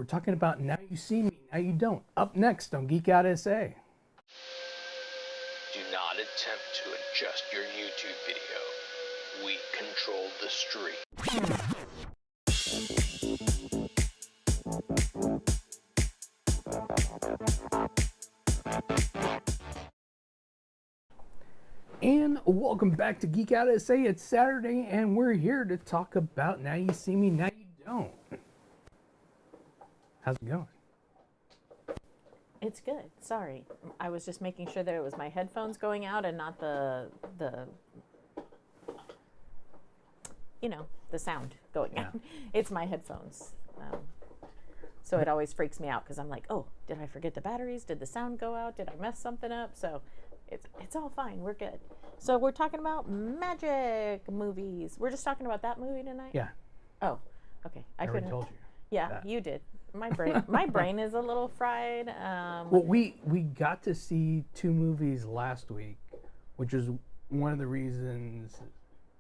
we're talking about Now You See Me, Now You Don't. Up next on Geek Out SA. Do not attempt to adjust your YouTube video. We control the stream. And welcome back to Geek Out SA. It's Saturday, and we're here to talk about Now You See Me, Now You Don't. How's it going? It's good. Sorry. I was just making sure that it was my headphones going out and not the sound going out. It's my headphones. So it always freaks me out because I'm like, oh, did I forget the batteries? Did the sound go out? Did I mess something up? So it's all fine. We're good. So we're talking about magic movies. We're just talking about that movie tonight? Yeah. Oh, okay. I already told you. Yeah, that. You did. My brain is a little fried. Well, we got to see 2 movies last week, which is one of the reasons.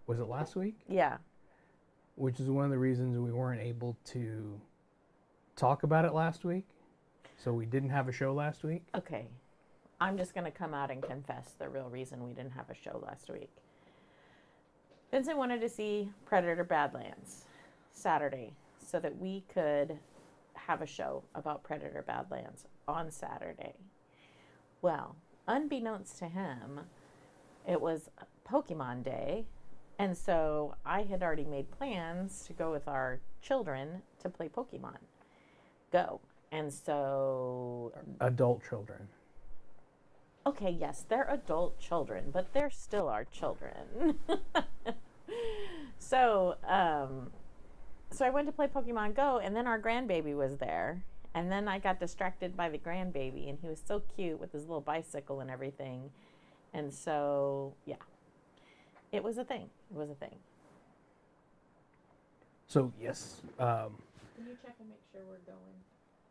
Was it last week? Yeah. Which is one of the reasons we weren't able to talk about it last week. So we didn't have a show last week. Okay. I'm just going to come out and confess the real reason we didn't have a show last week. Vincent wanted to see Predator Badlands Saturday so that we could have a show about Predator Badlands on Saturday. Well, unbeknownst to him, it was Pokemon Day, and so I had already made plans to go with our children to play Pokemon Go. And so... Adult children. Okay, yes, they're adult children, but they're still our children. So I went to play Pokemon Go, and then our grandbaby was there. And then I got distracted by the grandbaby, and he was so cute with his little bicycle and everything. And so, yeah, it was a thing. It was a thing. So, yes. Can you check and make sure we're going?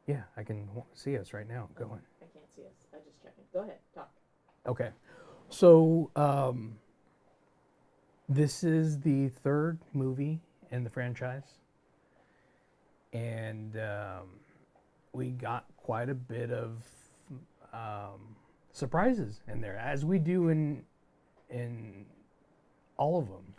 Yeah, I can see us right now going. I can't see us. I just checking. Go ahead, talk. Okay. So, this is the 3rd movie in the franchise. And we got quite a bit of surprises in there, as we do in all of them.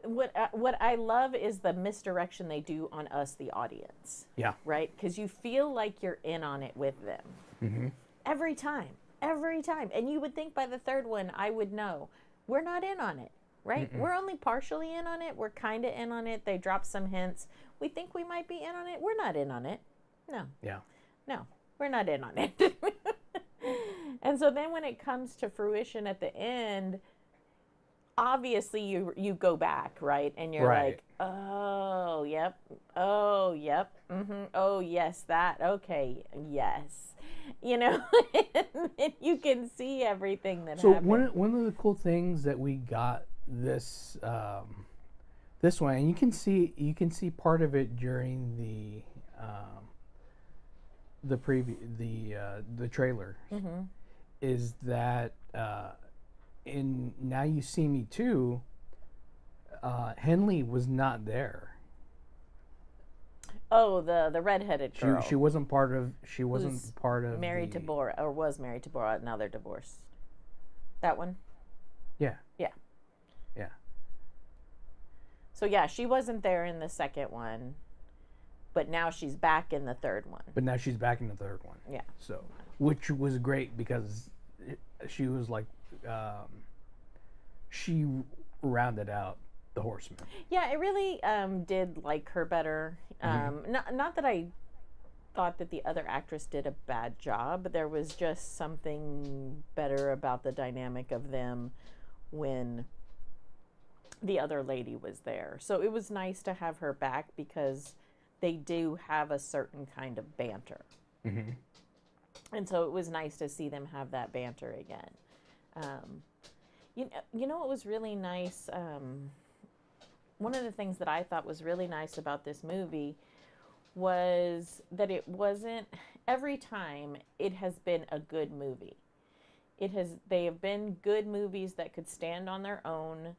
What I love is the misdirection they do on us, the audience. Yeah. Right? Because you feel like you're in on it with them. Mm-hmm. Every time. And you would think by the 3rd one, I would know. We're not in on it, right? Mm-mm. We're only partially in on it. We're kind of in on it. They drop some hints. We think we might be in on it. We're not in on it. No. Yeah. No, we're not in on it. And so then when it comes to fruition at the end, obviously you go back, right? And you're right. Like, oh, yep. Oh, yep. Mm-hmm. Oh, yes, that. Okay, yes. You know, and you can see everything that happened. So one of the cool things that we got this way, and you can see part of it during the trailer, mm-hmm. is that in Now You See Me Too, Henley was not there. Oh, the redheaded girl. She wasn't part of. Married to Borat, or was married to Borat. Now they're divorced. That one. Yeah. Yeah. Yeah. So yeah, she wasn't there in the 2nd one, but now she's back in the 3rd one. Yeah. So, which was great because she was like, she rounded out the Horsemen. Yeah, it really did like her better. Mm-hmm. Not that I thought that the other actress did a bad job, but there was just something better about the dynamic of them when the other lady was there. So it was nice to have her back because they do have a certain kind of banter. Mm-hmm. And so it was nice to see them have that banter again. You know what was really nice? One of the things that I thought was really nice about this movie was that it wasn't, every time it has been a good movie. They have been good movies that could stand on their own.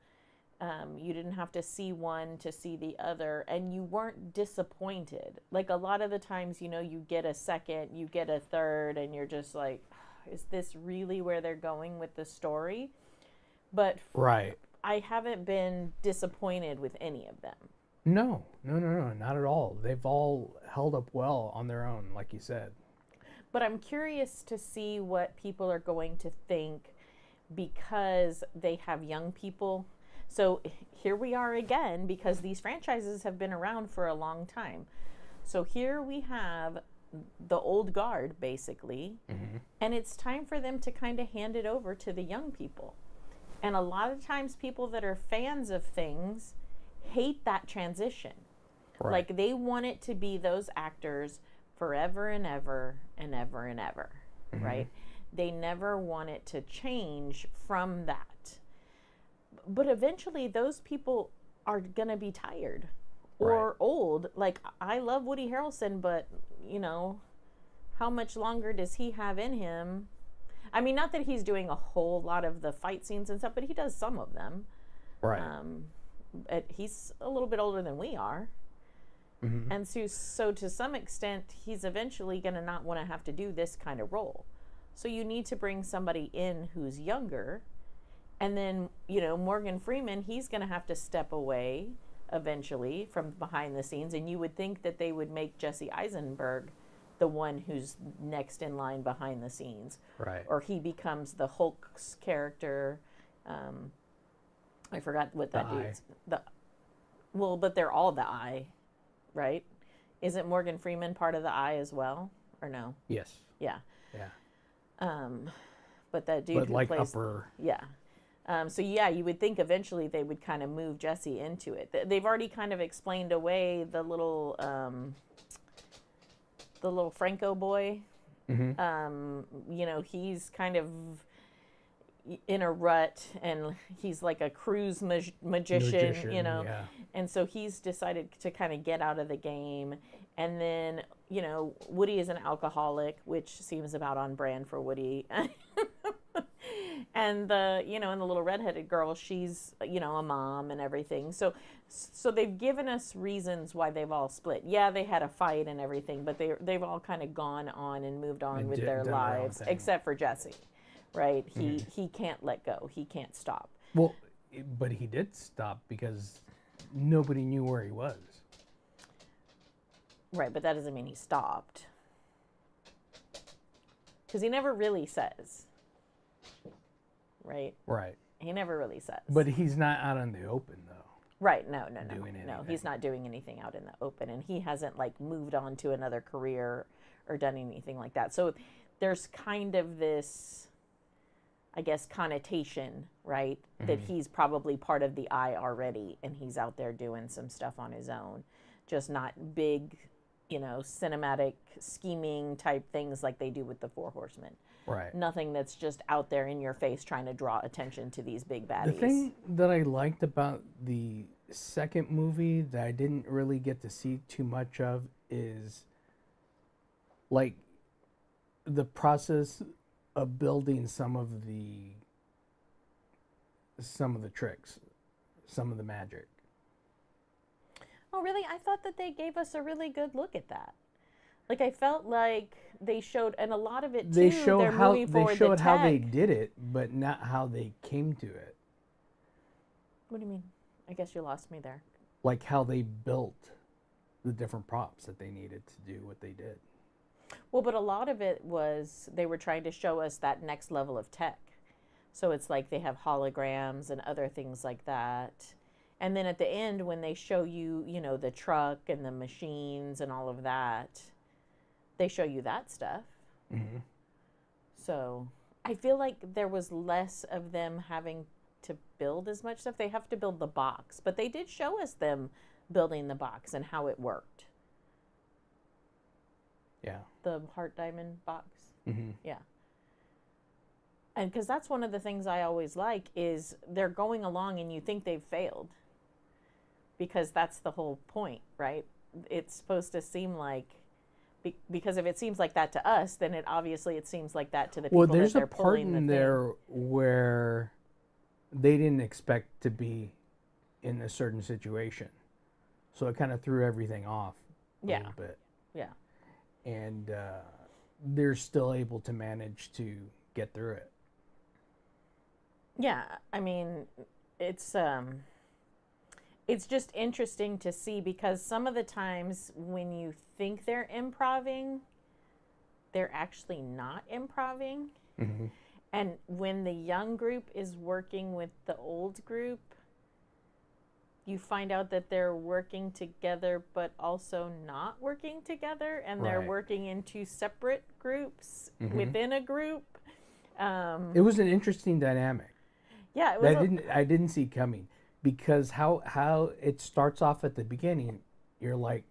You didn't have to see one to see the other, and you weren't disappointed. Like a lot of the times, you get a second, you get a third, and you're just like, is this really where they're going with the story? But Right. I haven't been disappointed with any of them. No, not at all. They've all held up well on their own, like you said. But I'm curious to see what people are going to think because they have young people. So here we are again, because these franchises have been around for a long time. So here we have the old guard, basically, and it's time for them to kind of hand it over to the young people. And a lot of times people that are fans of things hate that transition. Right. Like they want it to be those actors forever and ever and ever and ever, right? They never want it to change from that. But eventually those people are going to be tired or Right. old. Like I love Woody Harrelson, but how much longer does he have in him? I mean, not that he's doing a whole lot of the fight scenes and stuff, but he does some of them. Right. He's a little bit older than we are. And so to some extent, he's eventually going to not want to have to do this kind of role. So you need to bring somebody in who's younger. And then, Morgan Freeman, he's going to have to step away eventually from behind the scenes. And you would think that they would make Jesse Eisenberg the one who's next in line behind the scenes. Right. Or he becomes the Hulk's character. I forgot what that dude's. Well, but they're all the Eye, right? Isn't Morgan Freeman part of the Eye as well? Or no? Yes. Yeah. Yeah. But that dude But who like plays... upper. Yeah. So yeah, you would think eventually they would kind of move Jesse into it. They've already kind of explained away the little Franco boy. He's kind of in a rut, and he's like a cruise magician, Yeah. and so he's decided to kind of get out of the game. And then, Woody is an alcoholic, which seems about on brand for Woody. And and the little redheaded girl, she's, a mom and everything. So they've given us reasons why they've all split. Yeah, they had a fight and everything, but they've all kind of gone on and moved on with their done their own lives, thing. except for Jesse, right? He can't let go. He can't stop. Well, but he did stop because nobody knew where he was. Right, but that doesn't mean he stopped. Because he never really says. Right? Right. He never really says. But he's not out in the open, though. Right, no. Doing No, anything. he's not doing anything out in the open. And he hasn't, moved on to another career or done anything like that. So there's kind of this, I guess, connotation, right? That he's probably part of the Eye already, and he's out there doing some stuff on his own. Just not big, cinematic scheming type things like they do with the Four Horsemen. Right. Nothing that's just out there in your face trying to draw attention to these big baddies. The thing that I liked about the second movie that I didn't really get to see too much of is the process of building some of the tricks, some of the magic. Oh, really? I thought that they gave us a really good look at that. I felt like they showed, and a lot of it too, They show they're how moving they forward showed the how they tech. did it, but not how they came to it. What do you mean? I guess you lost me there. Like how they built the different props that they needed to do what they did. Well, but a lot of it was they were trying to show us that next level of tech. So it's like they have holograms and other things like that. And then at the end, when they show you, the truck and the machines and all of that, they show you that stuff. So I feel like there was less of them having to build as much stuff. They have to build the box, but they did show us them building the box and how it worked. Yeah. The heart diamond box. Yeah. And because that's one of the things I always like is they're going along and you think they've failed. Because that's the whole point, right? It's supposed to seem like, because if it seems like that to us, then it seems like that to the people Well, that there's they're a part pulling the in thing. there where they didn't expect to be in a certain situation. So it kind of threw everything off a Yeah. little bit. Yeah. And they're still able to manage to get through it. Yeah, I mean, it's just interesting to see because some of the times when you think they're improving, they're actually not improving. Mm-hmm. And when the young group is working with the old group, you find out that they're working together but also not working together, and they're Right. working in two separate groups Mm-hmm. within a group. It was an interesting dynamic Yeah, it was that I didn't see coming, because how it starts off at the beginning, you're like,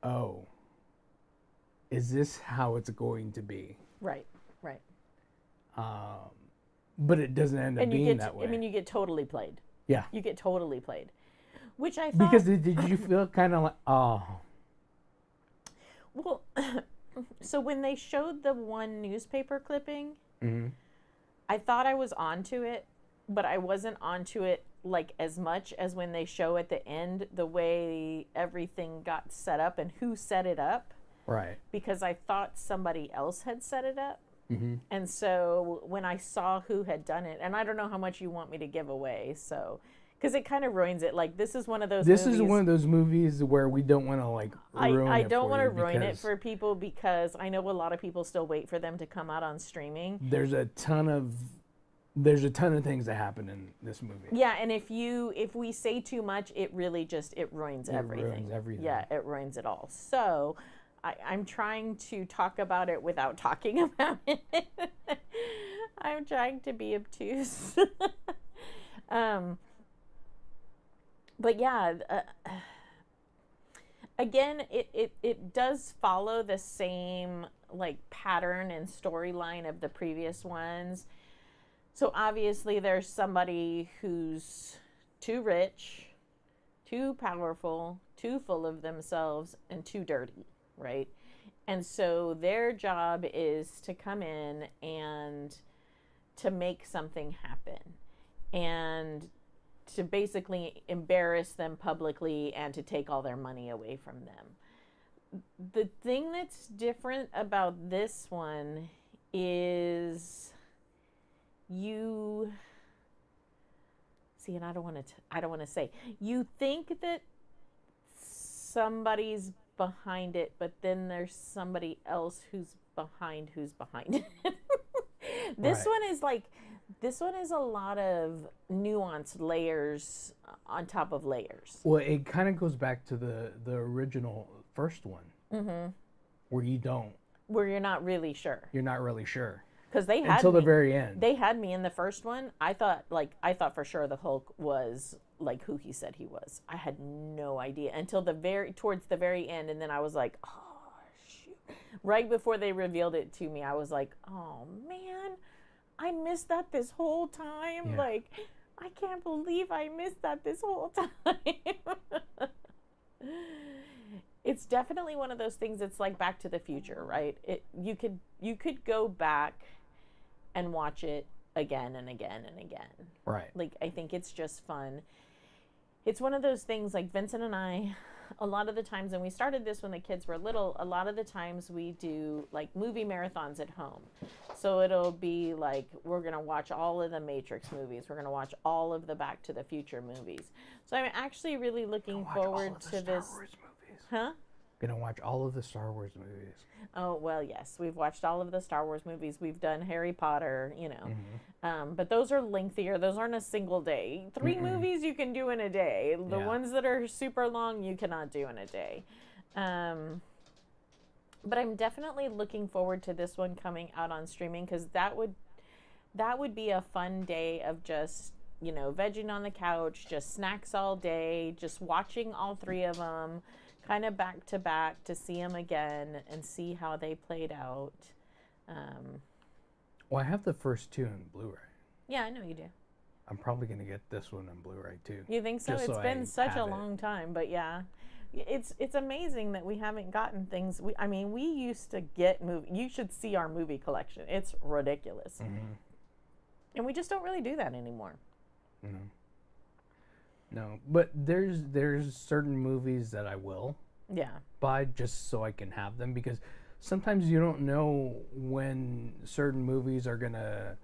oh, is this how it's going to be? right. But it doesn't end up And you being get, that way. I mean, you get totally played. Yeah. You get totally played, which I thought. Because did you feel kind of like, oh, Well, so when they showed the one newspaper clipping, mhm. I thought I was onto it, but I wasn't onto it like as much as when they show at the end the way everything got set up and who set it up, Right. because I thought somebody else had set it up. Mm-hmm. And so when I saw who had done it, and I don't know how much you want me to give away, so because it kind of ruins it. Like this is one of those. This movies, is one of those movies where we don't want to like ruin I it don't for want to you ruin it because for people because I know a lot of people still wait for them to come out on streaming. there's a ton of things that happen in this movie. Yeah, and if we say too much, it really just it ruins everything. Ruins everything. Yeah, it ruins it all. So I'm trying to talk about it without talking about it. I'm trying to be obtuse. But yeah, again, it does follow the same like pattern and storyline of the previous ones. So obviously there's somebody who's too rich, too powerful, too full of themselves, and too dirty, right? And so their job is to come in and to make something happen and to basically embarrass them publicly and to take all their money away from them. The thing that's different about this one is you see, and I don't want to say, you think that somebody's behind it, but then there's somebody else who's behind it. This Right. this one is a lot of nuanced layers on top of layers. Well, it kind of goes back to the original first one, where Where you're not really sure. you're not really sure Because they had until the me, very end. they had me in the first one. I thought for sure the Hulk was like who he said he was. I had no idea until towards the very end, and then I was like, oh shoot. Right before they revealed it to me, I was like, oh man, I missed that this whole time. Yeah. Like, I can't believe I missed that this whole time. It's definitely one of those things that's like Back to the Future, right? You could go back and watch it again and again and again. Right. Like, I think it's just fun. It's one of those things like Vincent and I, a lot of the times, and we started this when the kids were little, a lot of the times we do like movie marathons at home. So it'll be like, we're going to watch all of the Matrix movies. We're going to watch all of the Back to the Future movies. So I'm actually really looking forward to this. Star Wars movies. Huh? Gonna watch all of the Star Wars movies. Oh, well, yes. We've watched all of the Star Wars movies. We've done Harry Potter, you know. But those are lengthier. Those aren't a single day. 3 movies you can do in a day. The Yeah. ones that are super long, you cannot do in a day. But I'm definitely looking forward to this one coming out on streaming because that would be a fun day of just, you know, vegging on the couch, just snacks all day, just watching all 3 of them. Kind of back to back to see them again and see how they played out. Well, I have the first 2 in Blu-ray. Yeah, I know you do. I'm probably gonna get this one on Blu-ray too. You think so? Just It's so been I such a have it. long time, but yeah, it's amazing that we haven't gotten things. We used to get movie. You should see our movie collection. It's ridiculous, and we just don't really do that anymore. No. No, but there's certain movies that I will Yeah. buy just so I can have them, because sometimes you don't know when certain movies are gonna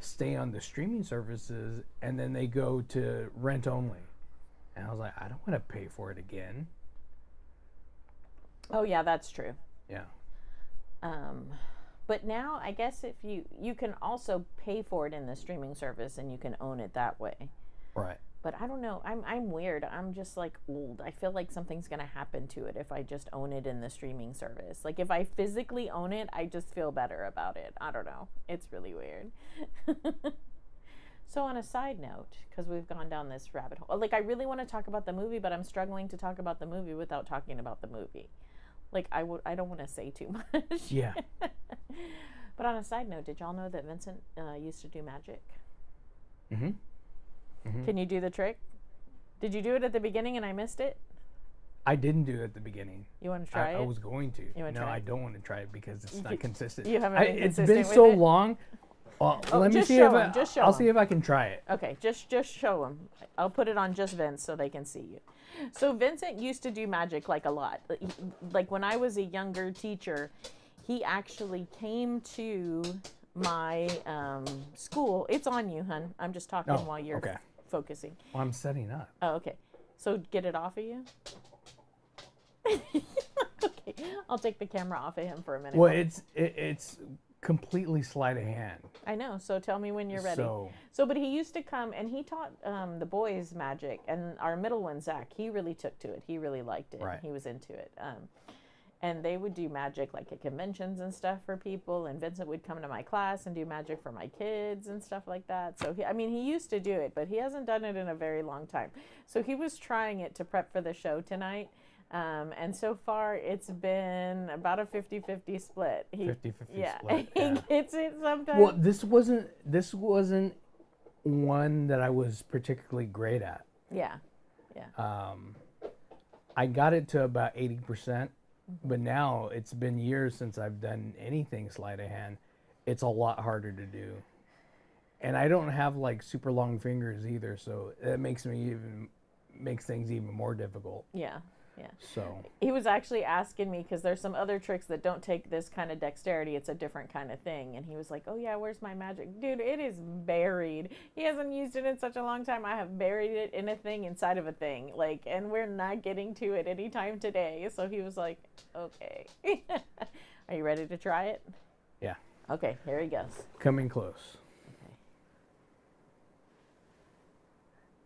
stay on the streaming services and then they go to rent only. And I was like, I don't want to pay for it again. Oh yeah, that's true. Yeah. But now I guess if you can also pay for it in the streaming service and you can own it that way. Right. But I don't know. I'm weird. I'm just like old. I feel like something's gonna happen to it if I just own it in the streaming service. Like if I physically own it, I just feel better about it. I don't know. It's really weird. So on a side note, because we've gone down this rabbit hole, like I really want to talk about the movie, but I'm struggling to talk about the movie without talking about the movie. Like I don't want to say too much. Yeah. But on a side note, did y'all know that Vincent used to do magic? Mm-hmm. Mm-hmm. Can you do the trick? Did you do it at the beginning and I missed it? I didn't do it at the beginning. You want to try it? I was going to. You wanna No, try I it? don't want to try it because it's not consistent. You haven't been It's consistent been with so it? long. Well, Oh, let me just see show if 'em, just show I'll 'em. see if I can try it. Okay, just show them. I'll put it on just Vince so they can see you. So Vincent used to do magic like a lot. Like when I was a younger teacher, he actually came to my school. It's on you, hun. I'm just talking while you're okay. focusing. Well, I'm setting up. Oh, okay. So get it off of you. Okay, I'll take the camera off of him for a minute. Well, it's completely sleight of hand. I know. So tell me when you're ready. So, But he used to come and he taught the boys magic, and our middle one, Zach, he really took to it. He really liked it. Right. He was into it. And they would do magic like at conventions and stuff for people. And Vincent would come to my class and do magic for my kids and stuff like that. So he used to do it, but he hasn't done it in a very long time. So he was trying it to prep for the show tonight. And so far, it's been about a 50-50 split. 50-50 yeah, split. he Yeah. gets it sometimes. Well, this wasn't one that I was particularly great at. Yeah. I got it to about 80%, but now it's been years since I've done anything sleight of hand. It's a lot harder to do. And I don't have like super long fingers either, so that makes things even more difficult. Yeah. So He was actually asking me, because there's some other tricks that don't take this kind of dexterity. It's a different kind of thing. And he was like, oh yeah, where's my magic? Dude, it is buried. He hasn't used it in such a long time. I have buried it in a thing inside of a thing. Like, and we're not getting to it anytime today. So he was like, okay. Are you ready to try it? yeah, Okay, here he goes. coming close. Okay.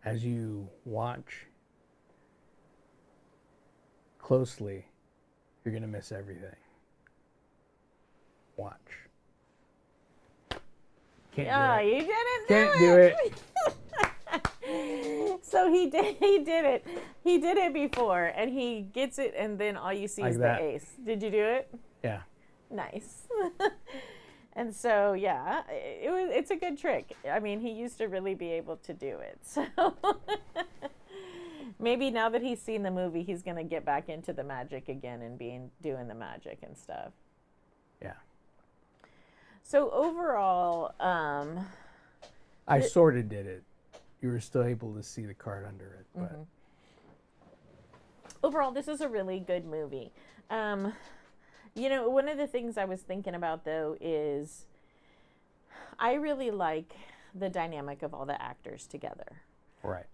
As you watch closely, you're going to miss everything. Watch. Yeah, Can't you didn't Can't do do it. So he did it. He did it before, and he gets it, and then all you see Like is that. the ace. Did you do it? Yeah. Nice. And so, yeah, it's a good trick. I mean, he used to really be able to do it. So maybe now that he's seen the movie, he's going to get back into the magic again and doing the magic and stuff. Yeah. So overall, I sort of did it. You were still able to see the card under it, but overall, this is a really good movie. You know, one of the things I was thinking about, though, is I really like the dynamic of all the actors together. right.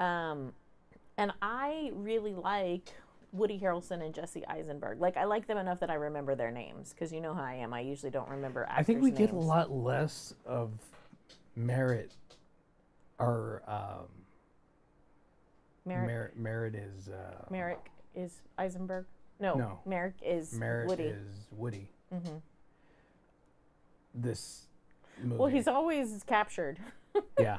And I really like Woody Harrelson and Jesse Eisenberg. Like, I like them enough that I remember their names, because you know how I am. I usually don't remember actors' I think we names. get a lot less of Merritt. Or Merrick, Merritt is Merrick is Eisenberg? No. Merrick is Merritt Woody. is Woody. Mm-hmm. This movie. Well, he's always captured. Yeah.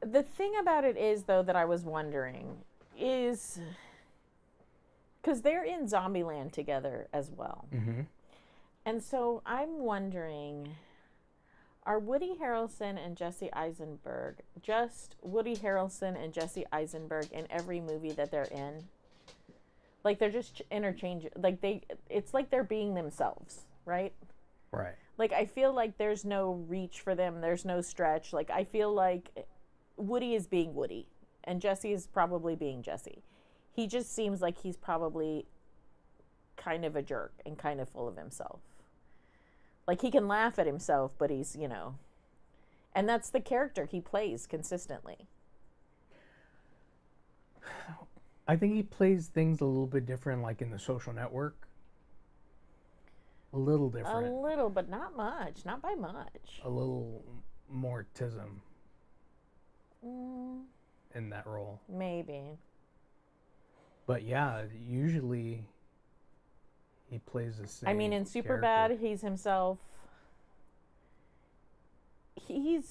The thing about it is, though, that I was wondering is, because they're in Zombieland together as well. Mm-hmm. And so I'm wondering, are Woody Harrelson and Jesse Eisenberg just Woody Harrelson and Jesse Eisenberg in every movie that they're in? Like, they're just interchangeable. Like, it's like they're being themselves, right? Right. Like, I feel like there's no reach for them. There's no stretch. Like, I feel like Woody is being Woody, and Jesse is probably being Jesse. He just seems like he's probably kind of a jerk and kind of full of himself. Like, he can laugh at himself, but he's, and that's the character he plays consistently. I think he plays things a little bit different, like in The Social Network. A little different. A little, but not much. Not by much. A little more tism in that role. Maybe. But yeah, usually he plays the same. I mean, in character. Superbad, he's himself. He's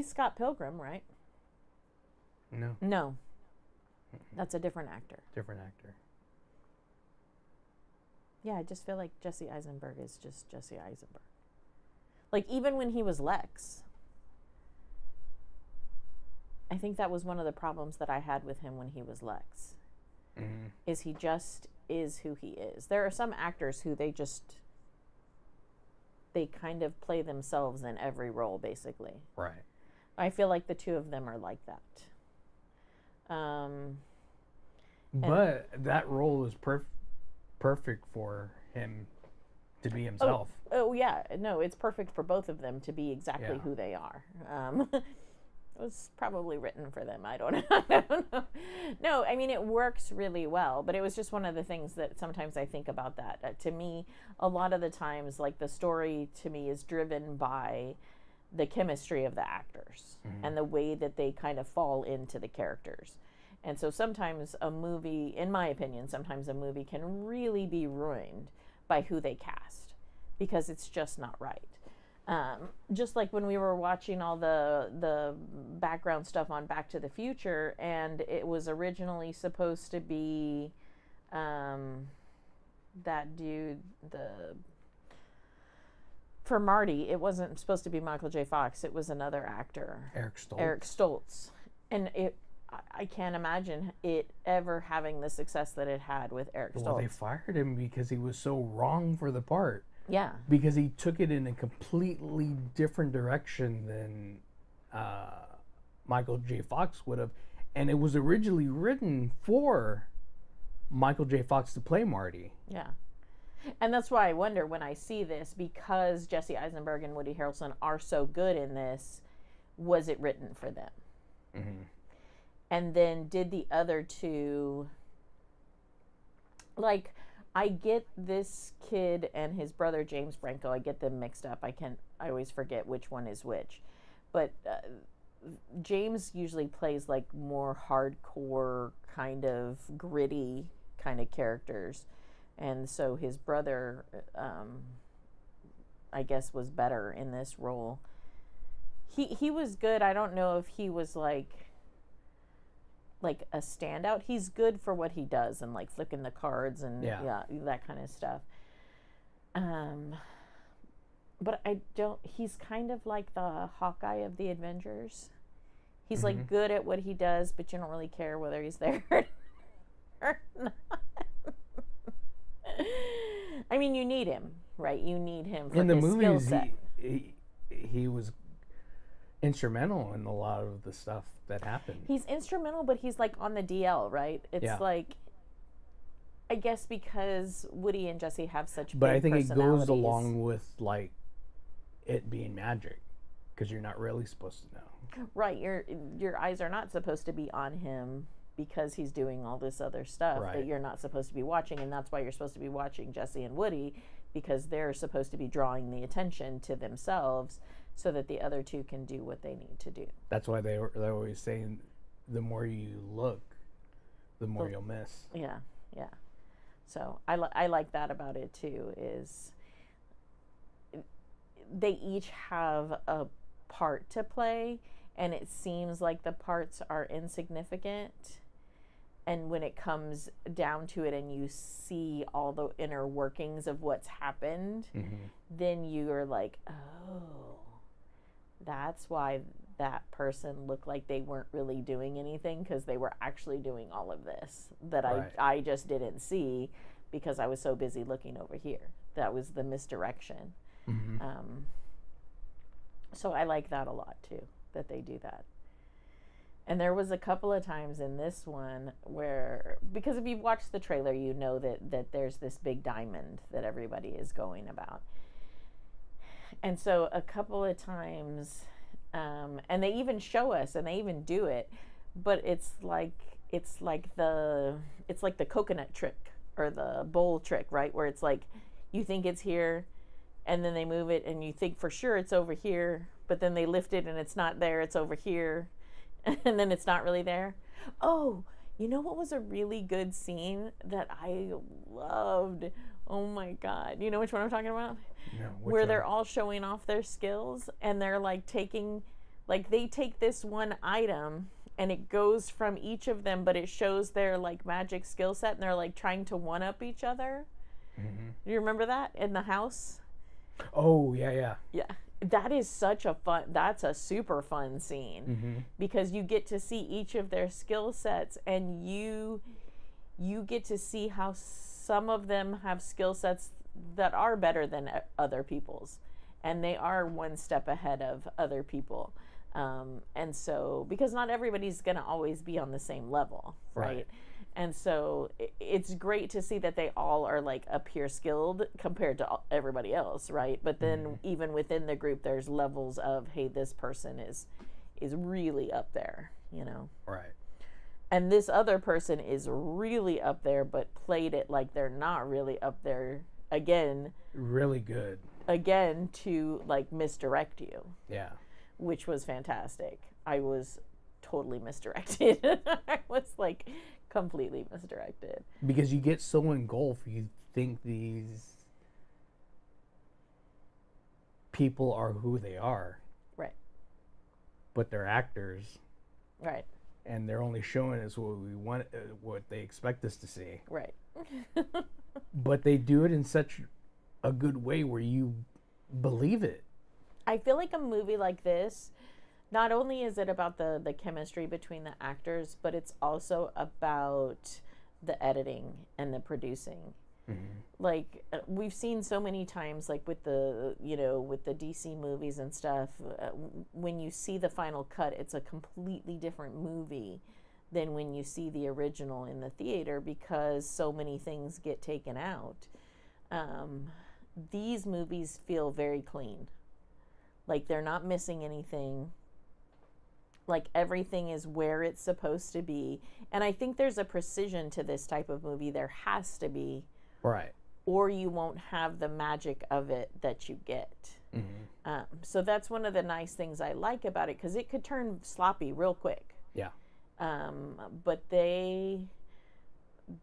Scott Pilgrim, right? No. No. That's a different actor. Different actor. Yeah, I just feel like Jesse Eisenberg is just Jesse Eisenberg. Like, even when he was Lex, I think that was one of the problems that I had with him when he was Lex. Mm-hmm. Is he just is who he is. There are some actors who they kind of play themselves in every role, basically. Right. I feel like the two of them are like that. But that role was perfect for him to be himself. Oh yeah, no, it's perfect for both of them to be exactly who they are. It was probably written for them. I don't know. No, I mean, it works really well, but it was just one of the things that sometimes I think about that. To me, a lot of the times, like, the story to me is driven by the chemistry of the actors and the way that they kind of fall into the characters. And so sometimes a movie, in my opinion, sometimes a movie can really be ruined by who they cast because it's just not right. Just like when we were watching all the background stuff on Back to the Future, and it was originally supposed to be that dude, for Marty, it wasn't supposed to be Michael J. Fox. It was another actor. Eric Stoltz. And I can't imagine it ever having the success that it had with Eric Stoltz. Well, they fired him because he was so wrong for the part. Yeah. Because he took it in a completely different direction than Michael J. Fox would have. And it was originally written for Michael J. Fox to play Marty. Yeah. And that's why I wonder when I see this, because Jesse Eisenberg and Woody Harrelson are so good in this, was it written for them? Mm-hmm. And then did the other two, like, I get this kid and his brother James Franco, I get them mixed up. I always forget which one is which. But James usually plays like more hardcore, kind of gritty kind of characters. And so his brother, I guess, was better in this role. He was good. I don't know if he was like a standout. He's good for what he does and like flipping the cards and yeah that kind of stuff. But he's kind of like the Hawkeye of the Avengers. He's like good at what he does, but you don't really care whether he's there or not. I mean, you need him, right? You need him for in the his skill movies. set. He was instrumental in a lot of the stuff that happened. He's instrumental, but he's like on the DL, right? It's like, I guess because Woody and Jesse have such but big I think it goes personalities. along with like it being magic, because you're not really supposed to know. Right, your eyes are not supposed to be on him because he's doing all this other stuff that you're not supposed to be watching, and that's why you're supposed to be watching Jesse and Woody, because they're supposed to be drawing the attention to themselves so that the other two can do what they need to do. That's why they're always saying the more you look, the more you'll miss. Yeah. So I like that about it too, is they each have a part to play, and it seems like the parts are insignificant. And when it comes down to it and you see all the inner workings of what's happened, then you are like, oh, that's why that person looked like they weren't really doing anything, because they were actually doing all of this that I just didn't see because I was so busy looking over here. That was the misdirection. So I like that a lot too, that they do that. And there was a couple of times in this one where, because if you've watched the trailer, you know that there's this big diamond that everybody is going about. And so a couple of times, and they even show us, and they even do it, but it's like the coconut trick or the bowl trick, right? Where it's like you think it's here, and then they move it, and you think for sure it's over here, but then they lift it and it's not there, it's over here, and then it's not really there. Oh, you know what was a really good scene that I loved? Oh my God. You know which one I'm talking about? No, Where they're all showing off their skills, and they're like they take this one item and it goes from each of them, but it shows their like magic skill set, and they're like trying to one up each other. Mm-hmm. Do you remember that in the house? Oh, yeah. Yeah. That's a super fun scene, because you get to see each of their skill sets, and you get to see how some of them have skill sets that are better than other people's, and they are one step ahead of other people. And so, because not everybody's going to always be on the same level, right? And so it's great to see that they all are like up here skilled compared to everybody else, right? But then even within the group, there's levels of, hey, this person is really up there, you know? Right. And this other person is really up there, but played it like they're not really up there again. Really good. Again, to like misdirect you. Yeah. Which was fantastic. I was totally misdirected. I was like completely misdirected. Because you get so engulfed, you think these people are who they are. Right. But they're actors. Right. And they're only showing us what we want, what they expect us to see. Right. But they do it in such a good way where you believe it. I feel like a movie like this, not only is it about the chemistry between the actors, but it's also about the editing and the producing. Like we've seen so many times, like with the DC movies and stuff, when you see the final cut, it's a completely different movie than when you see the original in the theater, because so many things get taken out. These movies feel very clean. Like they're not missing anything. Like everything is where it's supposed to be. And I think there's a precision to this type of movie. There has to be. Right. Or you won't have the magic of it that you get. So that's one of the nice things I like about it, because it could turn sloppy real quick. Yeah. But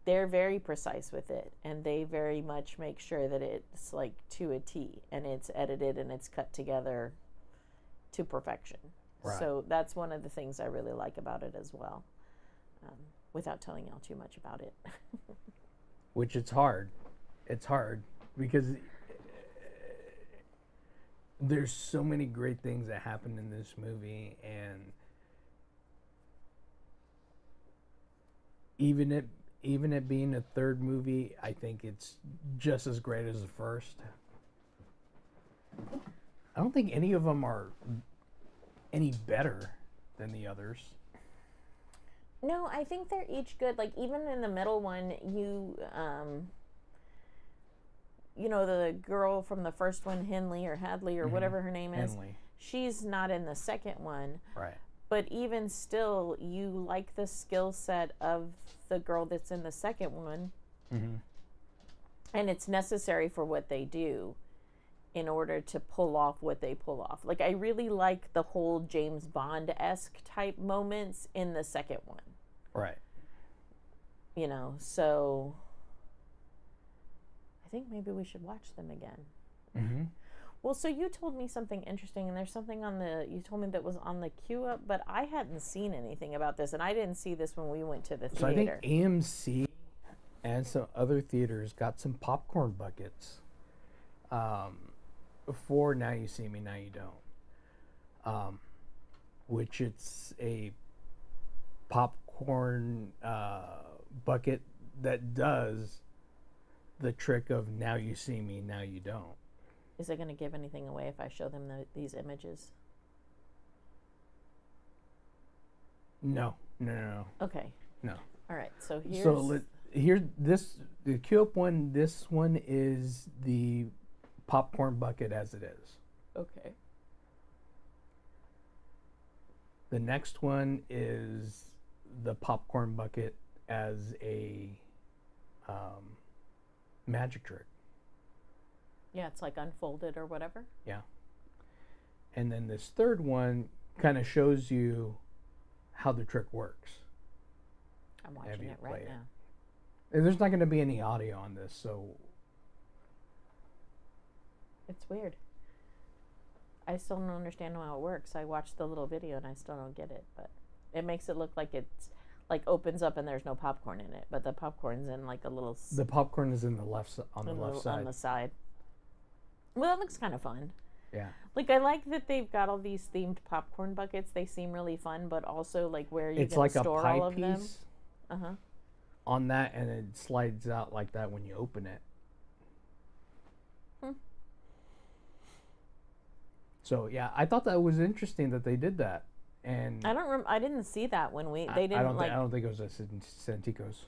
they're very precise with it, and they very much make sure that it's like to a T, and it's edited and it's cut together to perfection. Right. So that's one of the things I really like about it as well, without telling y'all too much about it. Which it's hard. It's hard because there's so many great things that happen in this movie, and even it being a third movie, I think it's just as great as the first. I don't think any of them are any better than the others. No, I think they're each good. Like even in the middle one, you know, the girl from the first one, Henley or Hadley or whatever her name is, Henley. She's not in the second one. Right. But even still, you like the skill set of the girl that's in the second one. And it's necessary for what they do in order to pull off what they pull off. Like, I really like the whole James Bond-esque type moments in the second one. Right. You know, so I think maybe we should watch them again. Well, so you told me something interesting, and there's something you told me that was on the queue up, but I hadn't seen anything about this, and I didn't see this when we went to the theater. So I think AMC and some other theaters got some popcorn buckets for Now You See Me, Now You Don't, which it's a popcorn bucket that does the trick of Now You See Me, Now You Don't. Is it going to give anything away if I show them these images? No, no, no, no. Okay. No. All right. So here's. The Q Up one. This one is the popcorn bucket as it is. Okay. The next one is the popcorn bucket as a magic trick. Yeah, it's like unfolded or whatever. Yeah. And then this third one kind of shows you how the trick works. I'm watching it right now. And there's not going to be any audio on this, so. It's weird. I still don't understand how it works. I watched the little video and I still don't get it, but it makes it look like it's like opens up and there's no popcorn in it, but the popcorn's in like a little. The popcorn is in the left on the left side. On the side. Well, that looks kind of fun. Yeah. Like I like that they've got all these themed popcorn buckets. They seem really fun, but also like where you it's can like store a pie all of them. piece on that, and it slides out like that when you open it. So yeah, I thought that was interesting that they did that, and I didn't see that when they didn't I don't like. I don't think it was at Santikos.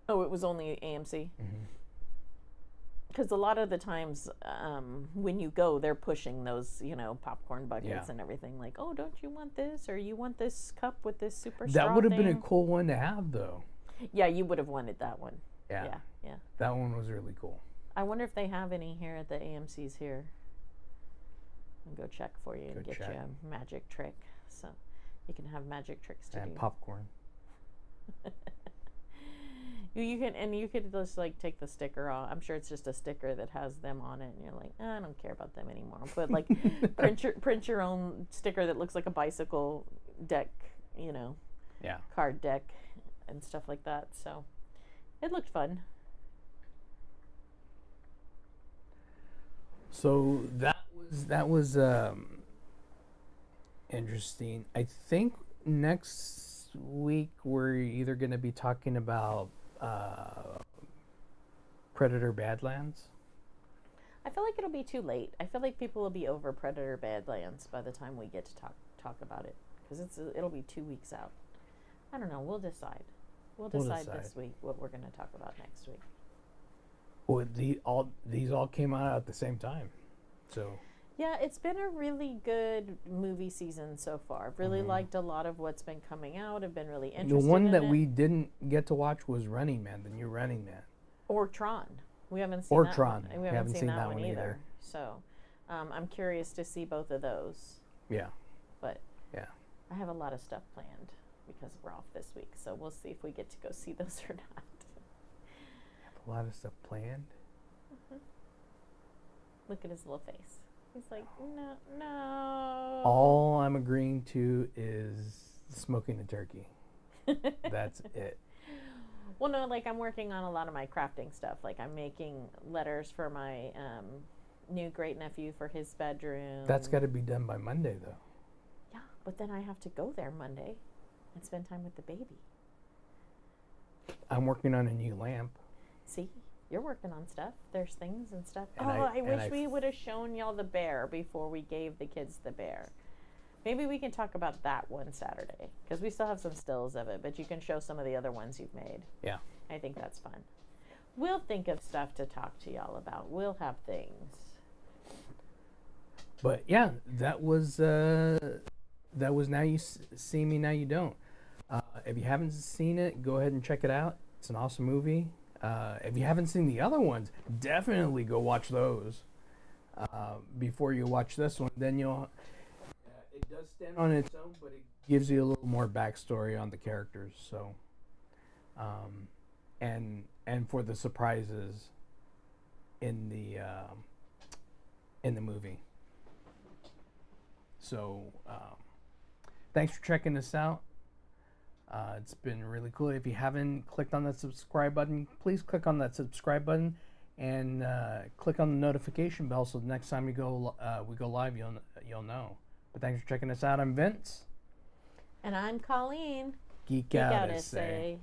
Oh, it was only AMC. Because a lot of the times when you go, they're pushing those, popcorn buckets and everything. Like, oh, don't you want this? Or you want this cup with this super straw That would have been a thing? cool one to have, though. Yeah, you would have wanted that one. Yeah. Yeah. That one was really cool. I wonder if they have any here at the AMC's here. I'll go check for you and get you a magic trick. So you can have magic tricks to do. And popcorn. You could just like take the sticker off. I'm sure it's just a sticker that has them on it, and you're like, I don't care about them anymore. But like, print your own sticker that looks like a bicycle deck, card deck, and stuff like that. So it looked fun. So that was interesting. I think next week we're either going to be talking about Predator Badlands. I feel like it'll be too late. I feel like people will be over Predator Badlands by the time we get to talk about it, because it'll be 2 weeks out. I don't know. We'll decide. We'll decide this week what we're going to talk about next week. Well, these all came out at the same time, so. Yeah, it's been a really good movie season so far. I've really liked a lot of what's been coming out. I've been really interested. The one in that it. we didn't get to watch was Running Man, the new Running Man. Or Tron. We haven't seen or that Tron. one. We haven't seen that one either. So, I'm curious to see both of those. Yeah. But yeah, I have a lot of stuff planned because we're off this week. So we'll see if we get to go see those or not. A lot of stuff planned. Look at his little face. He's like, no. All I'm agreeing to is smoking the turkey. That's it. Well, no, like I'm working on a lot of my crafting stuff. Like I'm making letters for my new great nephew for his bedroom. That's got to be done by Monday, though. Yeah, but then I have to go there Monday and spend time with the baby. I'm working on a new lamp. See? You're working on stuff. There's things and stuff. And I wish we would have shown y'all the bear before we gave the kids the bear. Maybe we can talk about that one Saturday, because we still have some stills of it, but you can show some of the other ones you've made. Yeah. I think that's fun. We'll think of stuff to talk to y'all about. We'll have things. But yeah, that was Now You See Me, Now You Don't. If you haven't seen it, go ahead and check it out. It's an awesome movie. If you haven't seen the other ones, definitely go watch those before you watch this one. Then you'll. It does stand on its own, but it gives you a little more backstory on the characters. So, and for the surprises in the movie. So, thanks for checking this out. It's been really cool. If you haven't clicked on that subscribe button, please click on that subscribe button and click on the notification bell so the next time we go live, you'll know. But thanks for checking us out. I'm Vince. And I'm Colleen. Geek Out SA.